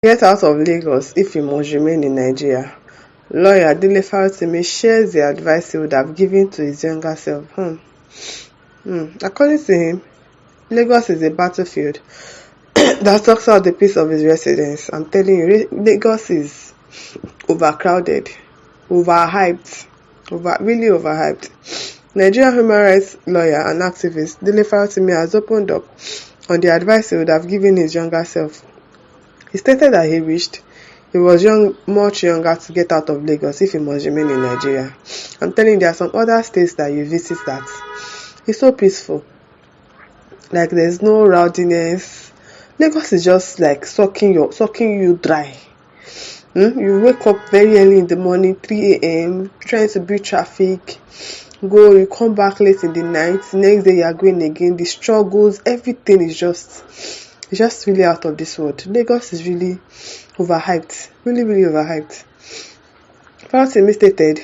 Get out of Lagos if you must remain in Nigeria. Lawyer Dele Faotimi shares the advice he would have given to his younger self. According to him, Lagos is a battlefield that sucks out the peace of his residents. I'm telling you, Lagos is overcrowded, overhyped, really overhyped. Nigerian human rights lawyer and activist Dele Faotimi has opened up on the advice he would have given his younger self. He stated that he wished he was much younger to get out of Lagos if he must remain in Nigeria. I'm telling you, there are some other states that you visit that it's so peaceful. Like there's no rowdiness. Lagos is just like sucking you dry. You wake up very early in the morning, 3 a.m., trying to beat traffic. You come back late in the night. Next day you are going again. The struggles, everything is just really out of this world. Lagos is really overhyped. Really, really overhyped. Faotimi stated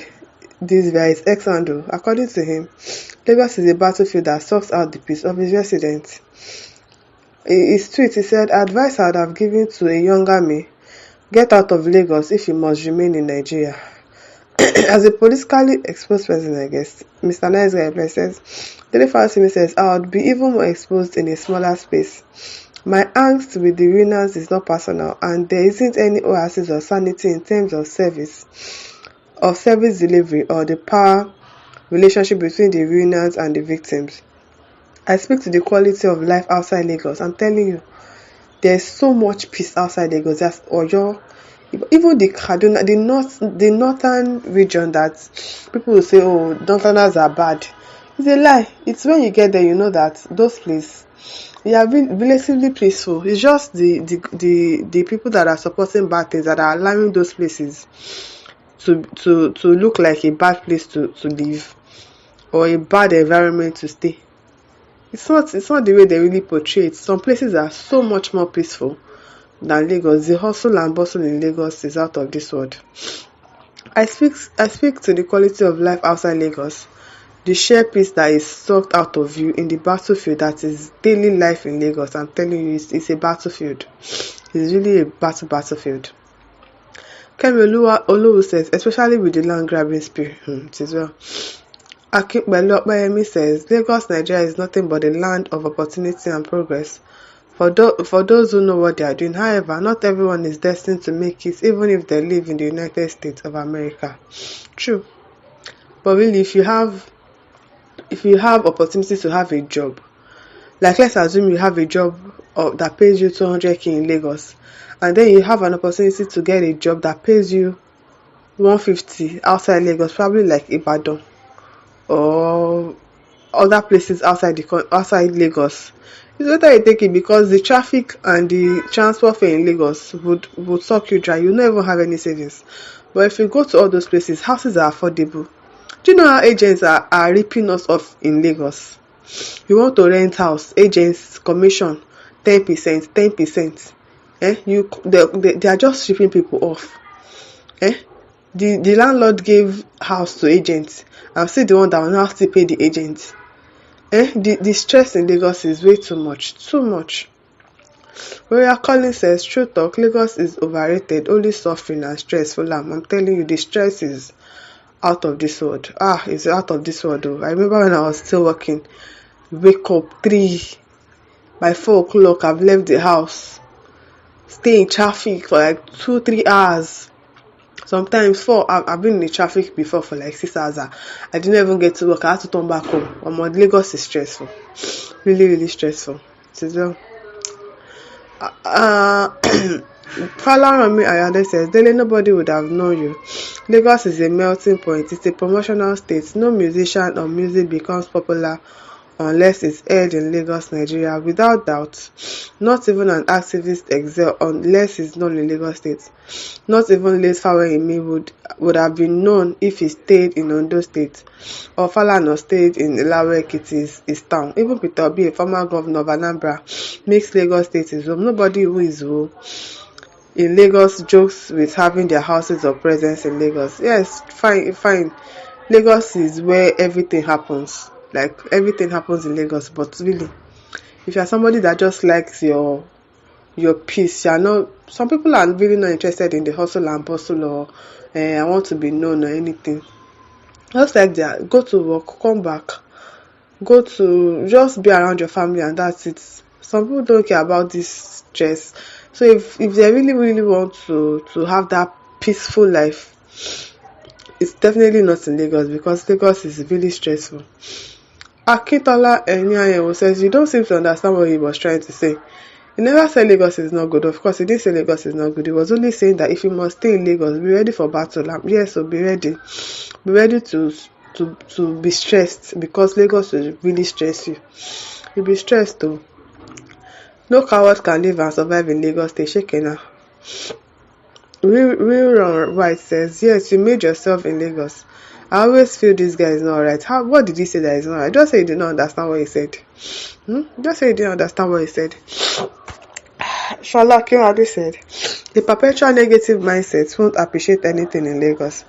this via his ex-handle. According to him, Lagos is a battlefield that sucks out the peace of his residents. In his tweet, he said, advice I would have given to a younger me, get out of Lagos if you must remain in Nigeria. As a politically exposed person, I guess, Mr. Nice Guy says, Dele Faotimi says, I would be even more exposed in a smaller space. My angst with the ruiners is not personal, and there isn't any oasis of sanity in terms of service delivery or the power relationship between the ruiners and the victims. I speak to the quality of life outside Lagos. I'm telling you, there's so much peace outside Lagos. That's Oyo, even the Kaduna, the northern region that people will say, oh, northerners are bad. It's a lie. It's when you get there, you know that those places, they are relatively peaceful. It's just the people that are supporting bad things that are allowing those places to look like a bad place to live or a bad environment to stay. It's not the way they really portray it. Some places are so much more peaceful than Lagos. The hustle and bustle in Lagos is out of this world. I speak to the quality of life outside Lagos. The sheer peace that is sucked out of you in the battlefield that is daily life in Lagos. I'm telling you, it's a battlefield. It's really a battlefield. Kemi Olowu says, especially with the land grabbing spirit. It is well. Akinpelu Opeyemi says, Lagos, Nigeria is nothing but a land of opportunity and progress. For those who know what they are doing, however, not everyone is destined to make it, even if they live in the United States of America. True. But really, if you have opportunity to have a job, like let's assume you have a job that pays you 200k in Lagos, and then you have an opportunity to get a job that pays you 150 outside Lagos, probably like Ibadan or other places outside Lagos. It's better you take it, because the traffic and the transport fare in Lagos would suck you dry. You don't even have any savings. But if you go to all those places, houses are affordable. Do you know how agents are ripping us off in Lagos? You want to rent house, agents commission 10%. They are just ripping people off. The landlord gave house to agents. I'm still the one that will now still pay the agents. The stress in Lagos is way too much. Royal Collins says, true talk, Lagos is overrated, only suffering and stressful. I'm telling you, the stress is out of this world. It's out of this world though. I remember when I was still working, wake up 3, by 4 o'clock I've left the house, stay in traffic for like 2-3 hours, sometimes 4. I've been in the traffic before for like 6 hours. I didn't even get to work. I had to turn back home. Lagos is stressful, really, really stressful. Falarami Ayade says, Dele, nobody would have known you. Lagos is a melting point. It's a promotional state. No musician or music becomes popular unless it's aired in Lagos, Nigeria. Without doubt, not even an activist excel unless it's known in Lagos State. Not even late Fawehinmi would have been known if he stayed in Ondo State, or Falana stayed in Ilawe Ekiti, his town. Even Peter Obi, a former governor of Anambra, makes Lagos State his home. Nobody who is who in Lagos jokes with having their houses or presence in Lagos. Yes, fine. Lagos is where everything happens. Like everything happens in Lagos, but really, if you're somebody that just likes your your peace. You are not. Some people are really not interested in the hustle and bustle, or I want to be known or anything. Just like that, go to work, come back, go to just be around your family, and that's it. Some people don't care about this stress. So if they really want to have that peaceful life, it's definitely not in Lagos, because Lagos is really stressful. Akintola Enyayewo says, you don't seem to understand what he was trying to say. He never said Lagos is not good. Of course, he didn't say Lagos is not good. He was only saying that if you must stay in Lagos, be ready for battle. Yes, so be ready. Be ready to be stressed, because Lagos will really stress you. You'll be stressed though. No coward can live and survive in Lagos. Stay shaken now. Real White says, yes, you made yourself in Lagos. I always feel this guy is not right. What did he say that is not right? Just say you did not understand what he said. Just say you didn't understand what he said. Shola Akinwade said, the perpetual negative mindset won't appreciate anything in Lagos.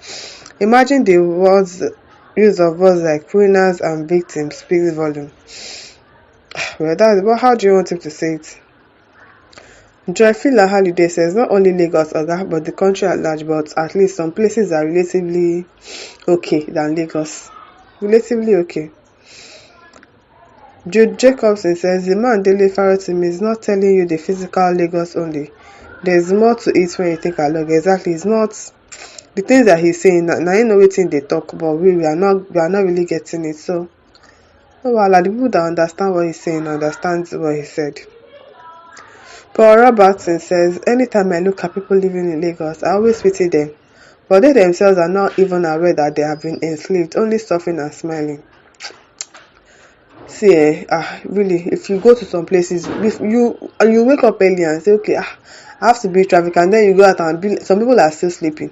Imagine the use of words like criminals and victims speaks volume. Well, but how do you want him to say it? Joyfila Holiday says, not only Lagos but the country at large, but at least some places are relatively okay than Lagos. Relatively okay. Jude Jacobson says, the man Dele Farotimi is not telling you the physical Lagos only. There's more to it when you think along. Exactly, it's not the things that he's saying. Now you know what they talk, but we are not really getting it. So, the people that understand what he's saying understand what he said. Paul Robertson says, anytime I look at people living in Lagos, I always pity them. But they themselves are not even aware that they have been enslaved, only suffering and smiling. See, really, if you go to some places, if you wake up early and say, okay, I have to beat traffic, and then you go out and some people are still sleeping.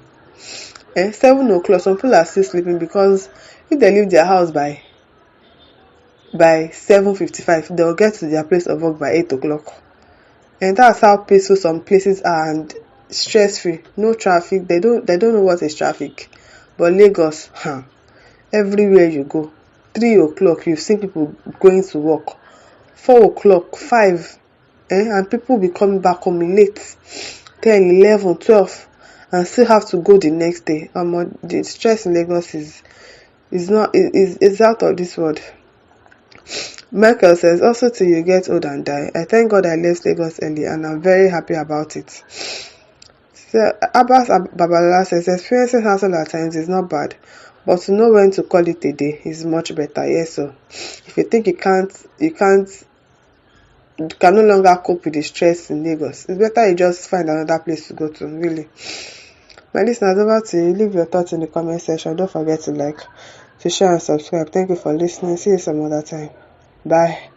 7 o'clock, some people are still sleeping, because if they leave their house by 7:55, they'll get to their place of work by 8 o'clock. And that's how peaceful some places are, and stress-free, no traffic. They don't know what is traffic. But Lagos, everywhere you go, 3 o'clock, you've seen people going to work. 4 o'clock, 5, and people will be coming back home late, 10, 11, 12, and still have to go the next day. The stress in Lagos is out of this world. Michael says, also till you get old and die. I thank God I left Lagos early, and I'm very happy about it. So Abbas Babalola says, experiencing hassle at times is not bad, but to know when to call it a day is much better. Yes, so if you think you can no longer cope with the stress in Lagos, it's better you just find another place to go to, really. My listeners, over to you. Leave your thoughts in the comment section. Don't forget to like, to share and subscribe. Thank you for listening. See you some other time. Bye.